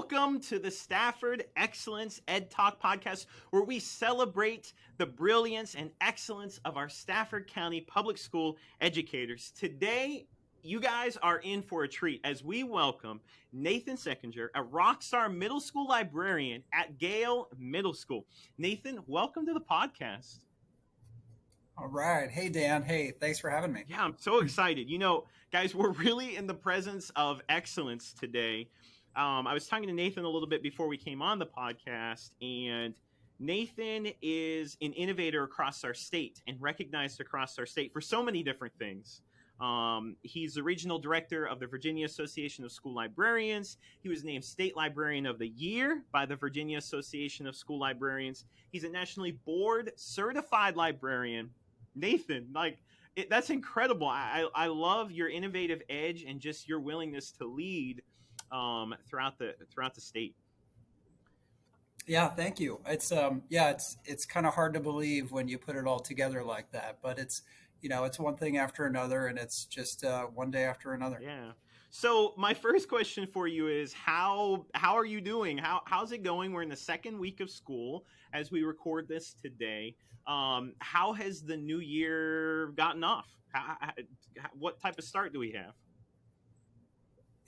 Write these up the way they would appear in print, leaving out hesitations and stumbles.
Welcome to the Stafford Excellence EdTalk podcast, where we celebrate the brilliance and excellence of our Stafford County Public School educators. Today, you guys are in for a treat as we welcome Nathan Sekinger, a rockstar middle school librarian at Gayle Middle School. Nathan, welcome to the podcast. All right. Hey, Dan. Hey, thanks for having me. Yeah, I'm so excited. You know, guys, we're really in the presence of excellence today. I was talking to Nathan a little bit before we came on the podcast, and Nathan is an innovator across our state and recognized across our state for so many different things. He's the regional director of the Virginia Association of School Librarians. He was named State Librarian of the Year by the Virginia Association of School Librarians. He's a nationally board certified librarian. Nathan, that's incredible. I love your innovative edge and just your willingness to lead throughout the state. Yeah, thank you. It's kind of hard to believe when you put it all together like that, but it's one thing after another, and it's just one day after another. Yeah. So my first question for you is how are you doing? How's it going? We're in the second week of school as we record this today. How has the new year gotten off? What type of start do we have?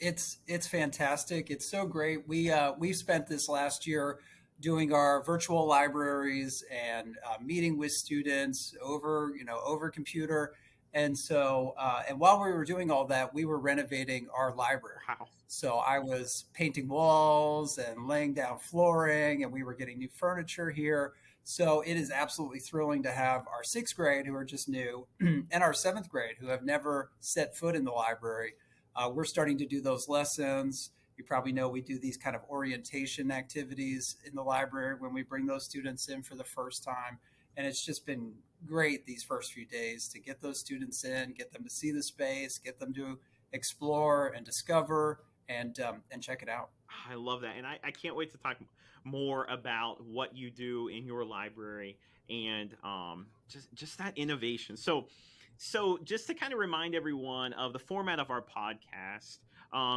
It's fantastic. It's so great. We've spent this last year doing our virtual libraries and meeting with students over computer. And so, and while we were doing all that, we were renovating our library. Wow. So I was painting walls and laying down flooring, and we were getting new furniture here. So it is absolutely thrilling to have our sixth grade, who are just new, and our seventh grade, who have never set foot in the library. We're starting to do those lessons. You probably know we do these kind of orientation activities in the library when we bring those students in for the first time. And it's just been great these first few days to get those students in, get them to see the space, get them to explore and discover and check it out. I love that. And I can't wait to talk more about what you do in your library and just that innovation. So just to kind of remind everyone of the format of our podcast,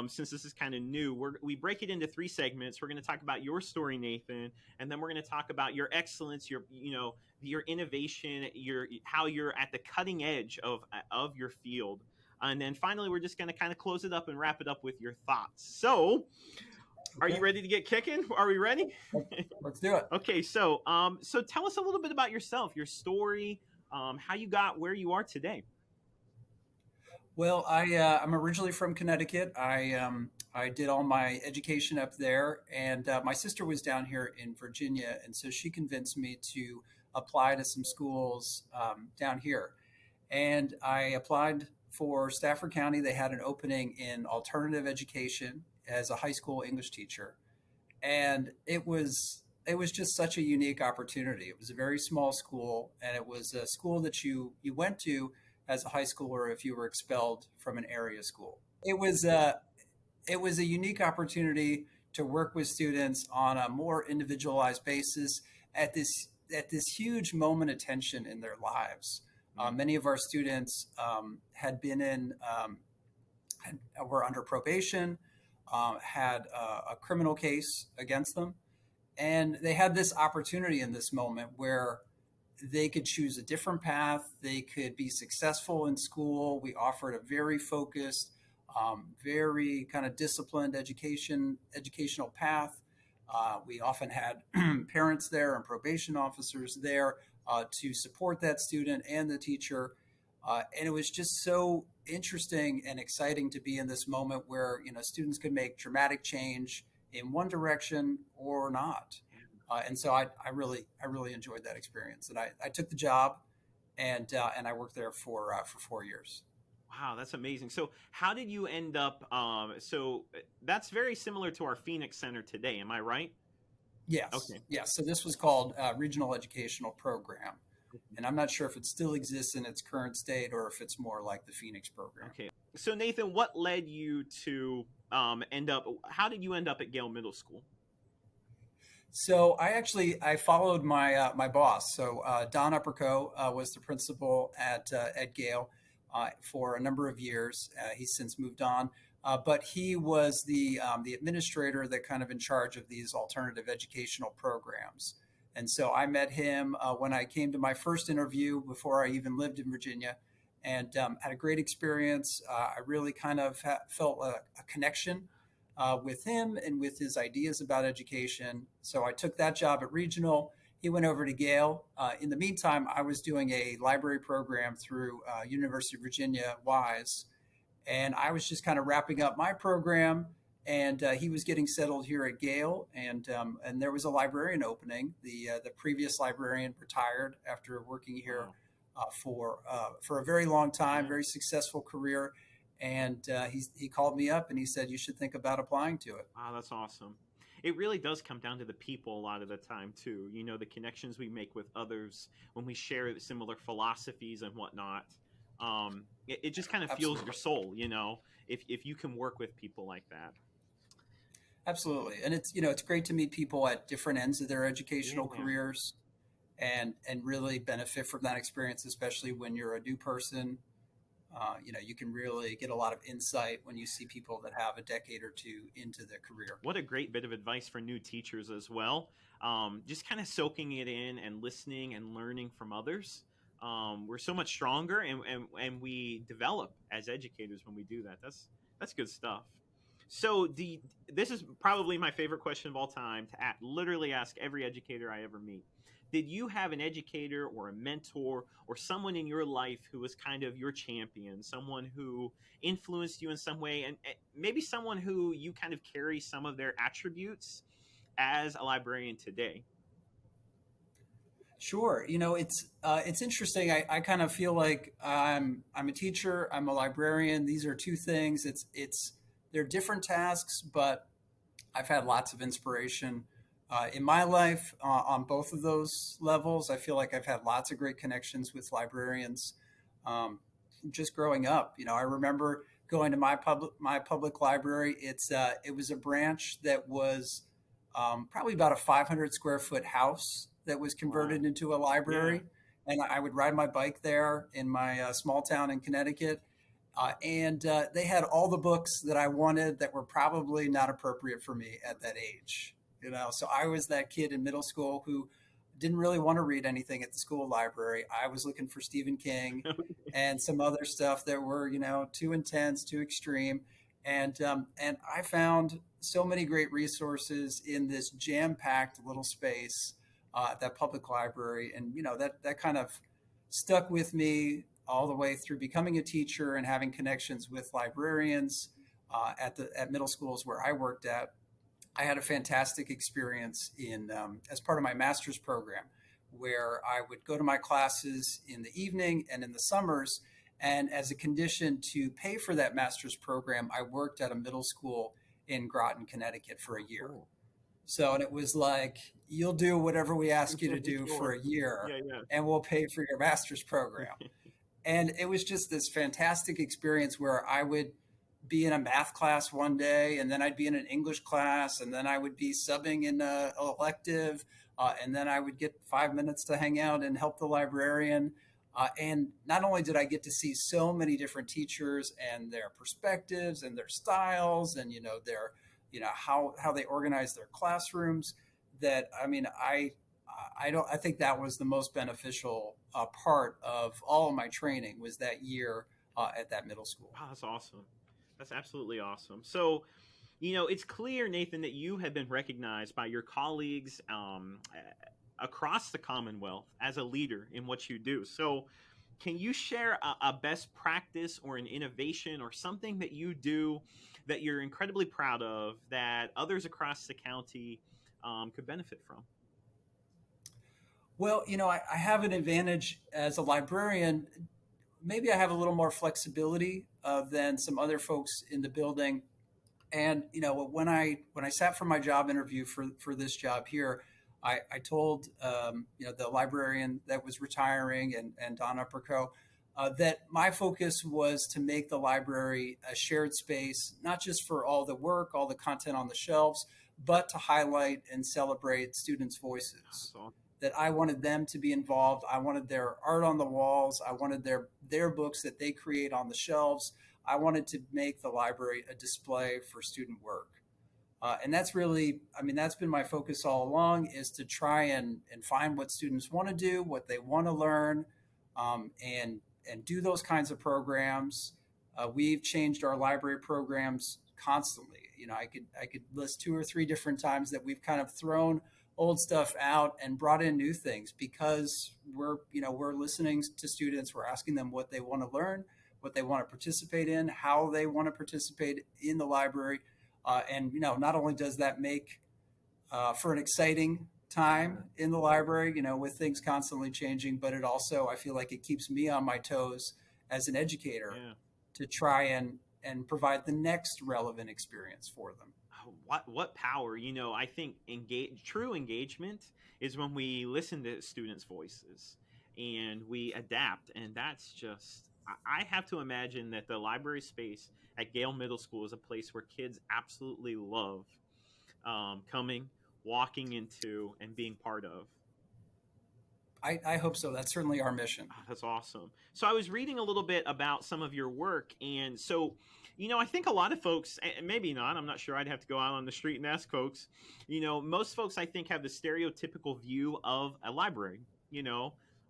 since this is kind of new, we break it into three segments. We're going to talk about your story, Nathan, and then we're going to talk about your excellence, your innovation, how you're at the cutting edge of your field. And then finally, we're just going to kind of close it up and wrap it up with your thoughts. So are you ready to get kicking? Are we ready? Let's do it. Okay. So tell us a little bit about yourself, your story, how you got where you are today. Well, I'm originally from Connecticut. I did all my education up there, and my sister was down here in Virginia, and so she convinced me to apply to some schools down here. And I applied for Stafford County. They had an opening in alternative education as a high school English teacher, and it was just such a unique opportunity. It was a very small school, and it was a school that you went to as a high schooler if you were expelled from an area school. It was a unique opportunity to work with students on a more individualized basis at this huge moment of tension in their lives. Many of our students had been were under probation, had a criminal case against them, and they had this opportunity in this moment where they could choose a different path. They could be successful in school. We offered a very focused, very kind of disciplined educational path. We often had parents there and probation officers there to support that student and the teacher. And it was just so interesting and exciting to be in this moment where, students could make dramatic change in one direction or not. And so I really enjoyed that experience, and I took the job, and I worked there for 4 years. Wow, that's amazing. So how did you end up? So that's very similar to our Phoenix Center today. Am I right? Yes. Okay. Yes. So this was called Regional Educational Program, and I'm not sure if it still exists in its current state or if it's more like the Phoenix program. Okay. So Nathan, what led you to end up? How did you end up at Gayle Middle School? So I followed my boss. So Don Upperco was the principal at Gayle for a number of years. He's since moved on. but he was the administrator that kind of in charge of these alternative educational programs. And so I met him when I came to my first interview before I even lived in Virginia, and had a great experience. I really kind of felt a connection with him and with his ideas about education. So I took that job at Regional. He went over to Gayle. In the meantime, I was doing a library program through University of Virginia Wise, and I was just kind of wrapping up my program. And he was getting settled here at Gayle, and there was a librarian opening. The previous librarian retired after working here for a very long time, very successful career. And he called me up and he said, you should think about applying to it. Wow, that's awesome. It really does come down to the people a lot of the time too. You know, the connections we make with others when we share similar philosophies and whatnot. It just kind of fuels your soul, you know, if you can work with people like that. Absolutely. And it's great to meet people at different ends of their educational careers and really benefit from that experience, especially when you're a new person. You can really get a lot of insight when you see people that have a decade or two into their career. What a great bit of advice for new teachers as well. Just kind of soaking it in and listening and learning from others. We're so much stronger and we develop as educators when we do that. That's good stuff. So this is probably my favorite question of all time to literally ask every educator I ever meet. Did you have an educator or a mentor or someone in your life who was kind of your champion, someone who influenced you in some way, and maybe someone who you kind of carry some of their attributes as a librarian today? Sure. It's interesting. I kind of feel like I'm a teacher, I'm a librarian. These are two things. They're different tasks, but I've had lots of inspiration in my life on both of those levels. I feel like I've had lots of great connections with librarians just growing up. I remember going to my public library. It was a branch that was probably about a 500 square foot house that was converted into a library. Yeah. And I would ride my bike there in my small town in Connecticut. And they had all the books that I wanted that were probably not appropriate for me at that age. So I was that kid in middle school who didn't really want to read anything at the school library. I was looking for Stephen King and some other stuff that were, too intense, too extreme. And I found so many great resources in this jam-packed little space at that public library. And, that kind of stuck with me all the way through becoming a teacher and having connections with librarians at middle schools where I worked at. I had a fantastic experience as part of my master's program, where I would go to my classes in the evening and in the summers. And as a condition to pay for that master's program, I worked at a middle school in Groton, Connecticut for a year. So, and it was like, you'll do whatever we ask you to do for a year, and we'll pay for your master's program. And it was just this fantastic experience where I would be in a math class one day, and then I'd be in an English class, and then I would be subbing in an elective, and then I would get 5 minutes to hang out and help the librarian. And not only did I get to see so many different teachers and their perspectives and their styles and, their, how they organize their classrooms, that, I think that was the most beneficial part of all of my training was that year at that middle school. Wow, that's awesome. That's absolutely awesome. So, it's clear, Nathan, that you have been recognized by your colleagues across the Commonwealth as a leader in what you do. So can you share a best practice or an innovation or something that you do that you're incredibly proud of that others across the county could benefit from? Well, I have an advantage as a librarian. Maybe I have a little more flexibility than some other folks in the building. And, when I sat for my job interview for this job here, I told, the librarian that was retiring and Don Upperco, that my focus was to make the library a shared space, not just for all the work, all the content on the shelves, but to highlight and celebrate students' voices. Awesome. That I wanted them to be involved. I wanted their art on the walls. I wanted their books that they create on the shelves. I wanted to make the library a display for student work. And that's really, I mean, that's been my focus all along, is to try and find what students want to do, what they want to learn, and do those kinds of programs. We've changed our library programs constantly. I could list two or three different times that we've kind of thrown old stuff out and brought in new things because we're listening to students. We're asking them what they want to learn, what they want to participate in, how they want to participate in the library. And not only does that make for an exciting time in the library, with things constantly changing, but it also, I feel like it keeps me on my toes as an educator Yeah. to try and provide the next relevant experience for them. What power? I think true engagement is when we listen to students' voices and we adapt, and that's just. I have to imagine that the library space at Gayle Middle School is a place where kids absolutely love coming, walking into, and being part of. I hope so. That's certainly our mission. Oh, that's awesome. So I was reading a little bit about some of your work, and so I think a lot of folks, and maybe not, I'm not sure. I'd have to go out on the street and ask folks. Most folks I think have the stereotypical view of a library.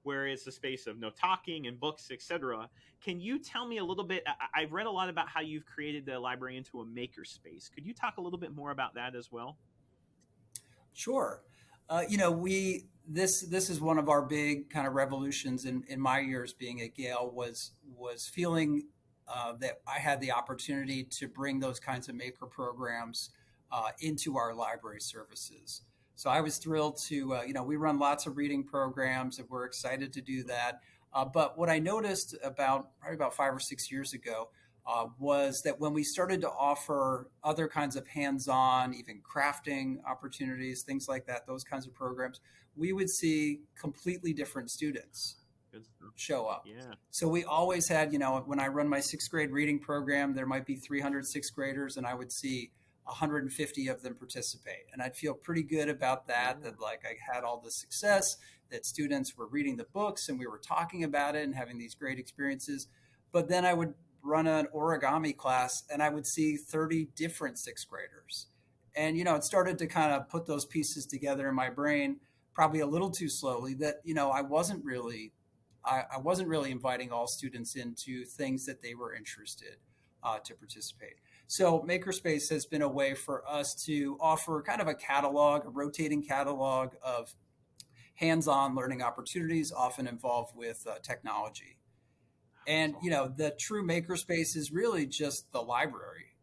Where it's a space of no talking and books, etc. Can you tell me a little bit? I've read a lot about how you've created the library into a maker space. Could you talk a little bit more about that as well? Sure. We this is one of our big kind of revolutions in my years being at Gale was feeling that I had the opportunity to bring those kinds of maker programs into our library services. So I was thrilled to, we run lots of reading programs and we're excited to do that. But what I noticed probably about 5 or 6 years ago was that when we started to offer other kinds of hands-on, even crafting opportunities, things like that, those kinds of programs, we would see completely different students Good stuff. show up. Yeah. So we always had, when I run my sixth grade reading program, there might be 300 sixth graders and I would see 150 of them participate. And I'd feel pretty good about that, that like I had all the success, that students were reading the books and we were talking about it and having these great experiences. But then I would run an origami class and I would see 30 different sixth graders. And, it started to kind of put those pieces together in my brain, probably a little too slowly, that, I wasn't really inviting all students into things that they were interested to participate. So Makerspace has been a way for us to offer kind of a rotating catalog of hands-on learning opportunities, often involved with technology. And the true makerspace is really just the library.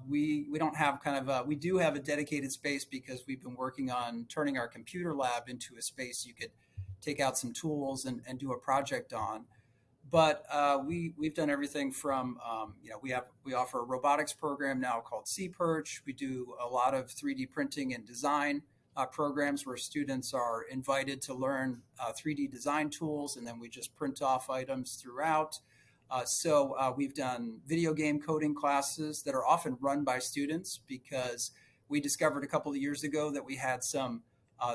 We don't have we do have a dedicated space because we've been working on turning our computer lab into a space you could take out some tools and do a project on. But we've done everything from we offer a robotics program now called C-Perch. We do a lot of 3D printing and design programs where students are invited to learn 3D design tools, and then we just print off items throughout. So we've done video game coding classes that are often run by students because we discovered a couple of years ago that we had some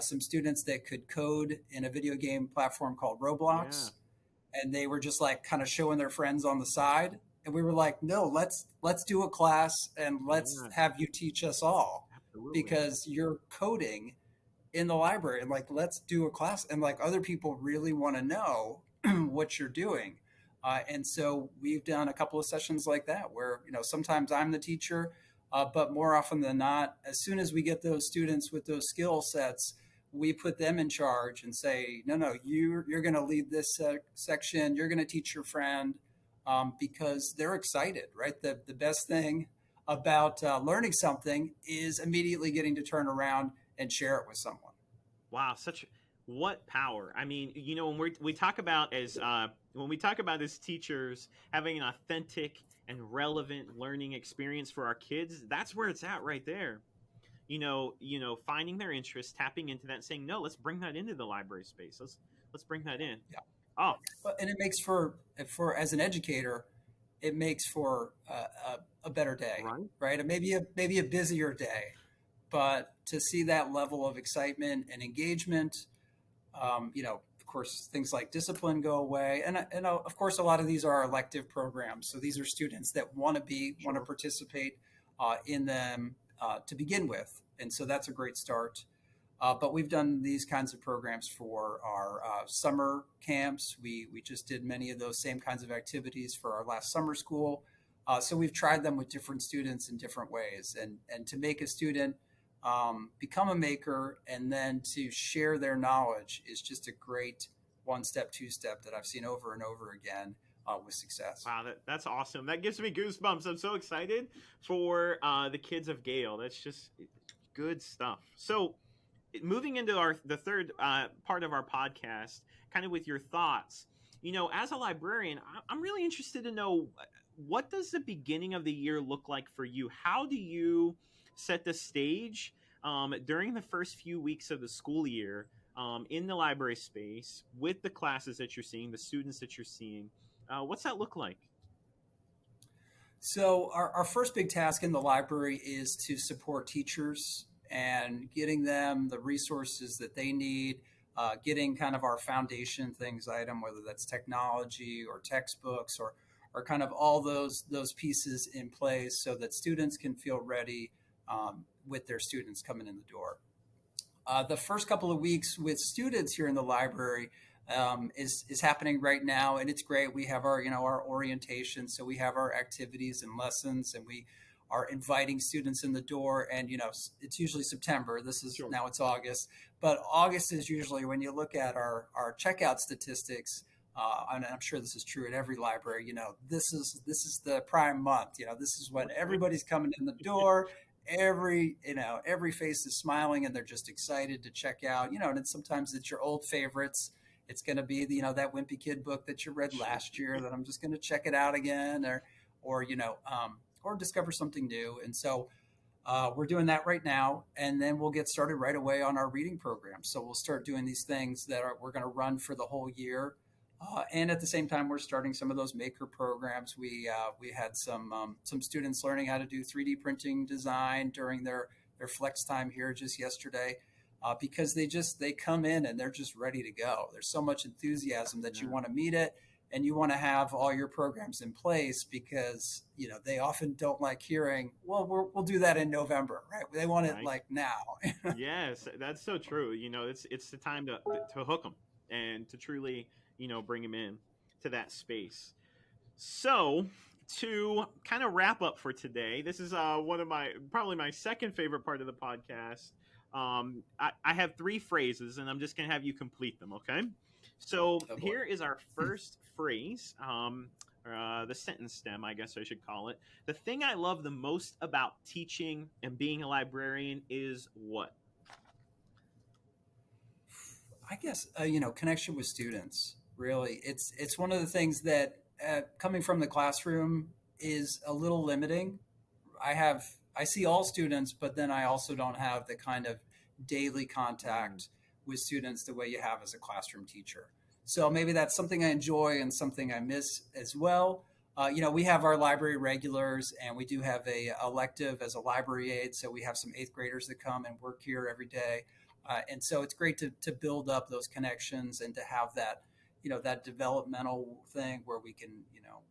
students that could code in a video game platform called Roblox. Yeah. And they were just like kind of showing their friends on the side. And we were like, no, let's do a class and let's have you teach us all. Absolutely. Because you're coding in the library and like, let's do a class. And like other people really want to know what you're doing. And so we've done a couple of sessions like that where, sometimes I'm the teacher, but more often than not, as soon as we get those students with those skill sets, we put them in charge and say, no, you're going to lead this section. You're going to teach your friend because they're excited, right? The best thing about learning something is immediately getting to turn around and share it with someone. Wow, what power! I mean, when we talk about as teachers having an authentic and relevant learning experience for our kids, that's where it's at right there. Finding their interest, tapping into that, and saying, no, let's bring that into the library space. Let's bring that in. Yeah. Oh, and it makes for as an educator, it makes for a better day, right? And maybe a busier day, but to see that level of excitement and engagement, course, things like discipline go away. And of course, a lot of these are elective programs. So these are students that want to Sure. participate in them to begin with. And so that's a great start. But we've done these kinds of programs for our summer camps. We just did many of those same kinds of activities for our last summer school. So we've tried them with different students in different ways. And to make a student become a maker and then to share their knowledge is just a great one step, two step that I've seen over and over again with success. Wow, that's awesome. That gives me goosebumps. I'm so excited for the kids of Gayle. That's just good stuff. So, moving into the third part of our podcast, kind of with your thoughts. As a librarian, I'm really interested to know, what does the beginning of the year look like for you? How do you set the stage during the first few weeks of the school year in the library space with the classes that you're seeing, the students that you're seeing? What's that look like? So our first big task in the library is to support teachers and getting them the resources that they need, getting kind of our foundation things item, whether that's technology or textbooks or kind of all those pieces in place so that students can feel ready with their students coming in the door. The first couple of weeks with students here in the library is happening right now, and it's great. We have our orientation, so we have our activities and lessons, and we are inviting students in the door. And it's usually September. This is Sure. Now it's August, but August is usually, when you look at our checkout statistics. And I'm sure this is true at every library. This is the prime month. This is when everybody's coming in the door. Every face is smiling and they're just excited to check out. And sometimes it's your old favorites. It's going to be that Wimpy Kid book that you read last year that I'm just going to check it out again, or discover something new. And so we're doing that right now, and then we'll get started right away on our reading program. So we'll start doing these things that we're going to run for the whole year. And at the same time, we're starting some of those maker programs. We had some students learning how to do 3D printing design during their flex time here just yesterday, because they come in and they're just ready to go. There's so much enthusiasm that you want to meet it, and you want to have all your programs in place, because they often don't like hearing, well, we'll do that in November, right? They want it like now. Yes, that's so true. It's the time to hook them and to truly bring them in to that space. So, to kind of wrap up for today, this is one of probably my second favorite part of the podcast. I have three phrases, and I'm just going to have you complete them, okay? So, here is our first phrase, the sentence stem, I guess I should call it. The thing I love the most about teaching and being a librarian is what? I guess connection with students. Really, it's one of the things that coming from the classroom is a little limiting. I see all students, but then I also don't have the kind of daily contact with students the way you have as a classroom teacher. So maybe that's something I enjoy and something I miss as well. We have our library regulars, and we do have a elective as a library aide. So we have some eighth graders that come and work here every day. And so it's great to build up those connections and to have that, that developmental thing where we can,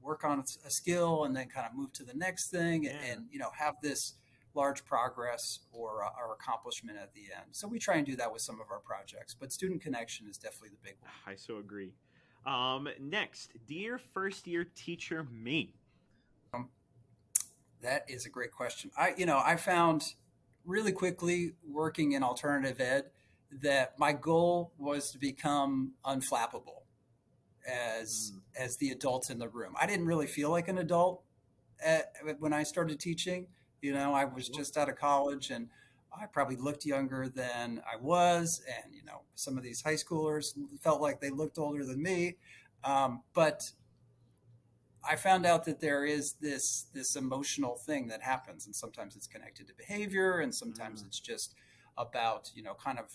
work on a skill and then kind of move to the next thing and have this large progress or accomplishment at the end. So we try and do that with some of our projects, but student connection is definitely the big one. I so agree. Next, dear first year teacher me. That is a great question. I found really quickly working in alternative ed that my goal was to become unflappable as the adult in the room. I didn't really feel like an adult when I started teaching. I was just out of college, and I probably looked younger than I was. And, some of these high schoolers felt like they looked older than me. But I found out that there is this emotional thing that happens, and sometimes it's connected to behavior, and sometimes it's just about, kind of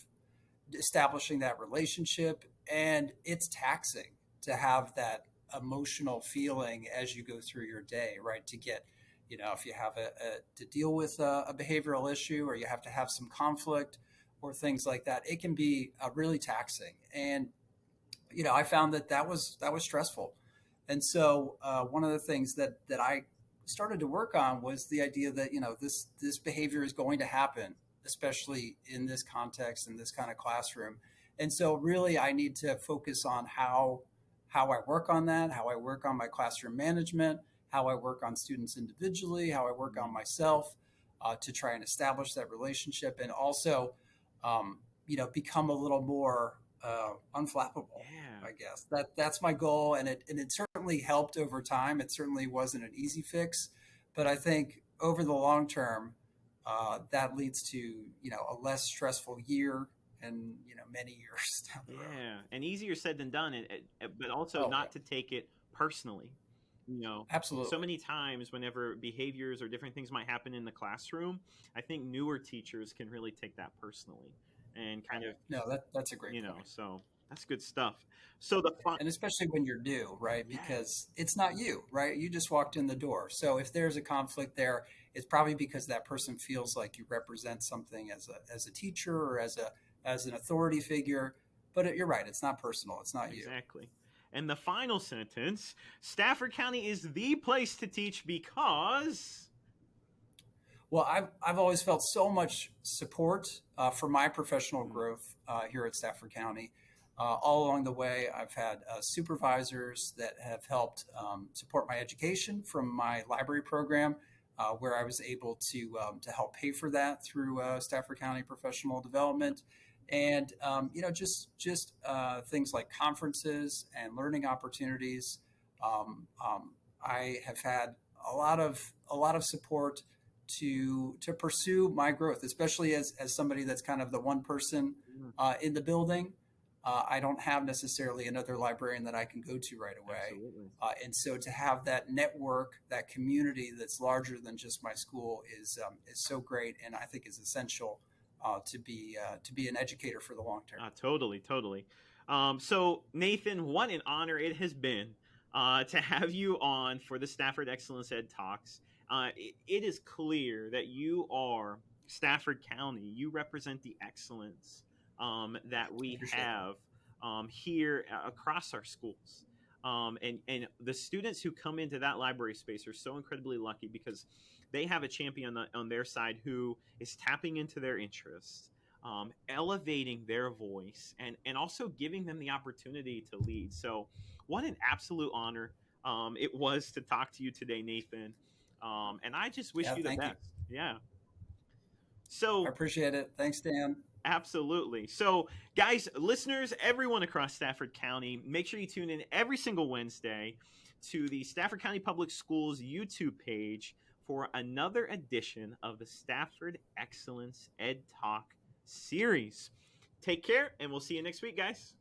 establishing that relationship. And it's taxing to have that emotional feeling as you go through your day, right? To get, if you have to deal with a behavioral issue, or you have to have some conflict or things like that, it can be really taxing. And I found that was stressful. And so one of the things that I started to work on was the idea that this behavior is going to happen, especially in this context, in this kind of classroom. And so really I need to focus on how I work on that, how I work on my classroom management, how I work on students individually, how I work on myself, to try and establish that relationship, and also become a little more unflappable. Yeah. I guess that's my goal, and it certainly helped over time. It certainly wasn't an easy fix, but I think over the long term, that leads to a less stressful year, and many years down the road. Yeah, and easier said than done, but also Oh yeah, not to take it personally. You know, so absolutely. many times whenever behaviors or different things might happen in the classroom, I think newer teachers can really take that personally and kind of, No, that's a great point. so that's good stuff. So the fun, And especially when you're new, right? yes, Because it's not you, right? You just walked in the door. So if there's a conflict there, it's probably because that person feels like you represent something as a teacher or as an authority figure. But you're right, it's not personal. It's not you. exactly. And the final sentence: Stafford County is the place to teach because. Well, I've always felt so much support for my professional Mm, growth here at Stafford County. All along the way, I've had supervisors that have helped support my education from my library program, where I was able to help pay for that through Stafford County Professional Development, and things like conferences and learning opportunities. I have had a lot of support to pursue my growth, especially as somebody that's kind of the one person mm, in the building. I don't have necessarily another librarian that I can go to right away. absolutely. And so to have that network, that community that's larger than just my school is so great, and I think is essential to be an educator for the long term. Totally, totally. So, Nathan, what an honor it has been to have you on for the Stafford Excellence Ed Talks. It is clear that you are Stafford County. You represent the excellence that I we appreciate that. have here across our schools. And the students who come into that library space are so incredibly lucky because they have a champion on their side who is tapping into their interests, elevating their voice, and also giving them the opportunity to lead. So, what an absolute honor it was to talk to you today, Nathan. And I just wish Yeah, you the thank you. best. Yeah. I So, appreciate it. Thanks, Dan. absolutely. So, guys, listeners, everyone across Stafford County, make sure you tune in every single Wednesday to the Stafford County Public Schools YouTube page for another edition of the Stafford Excellence Ed Talk series. Take care, and we'll see you next week, guys.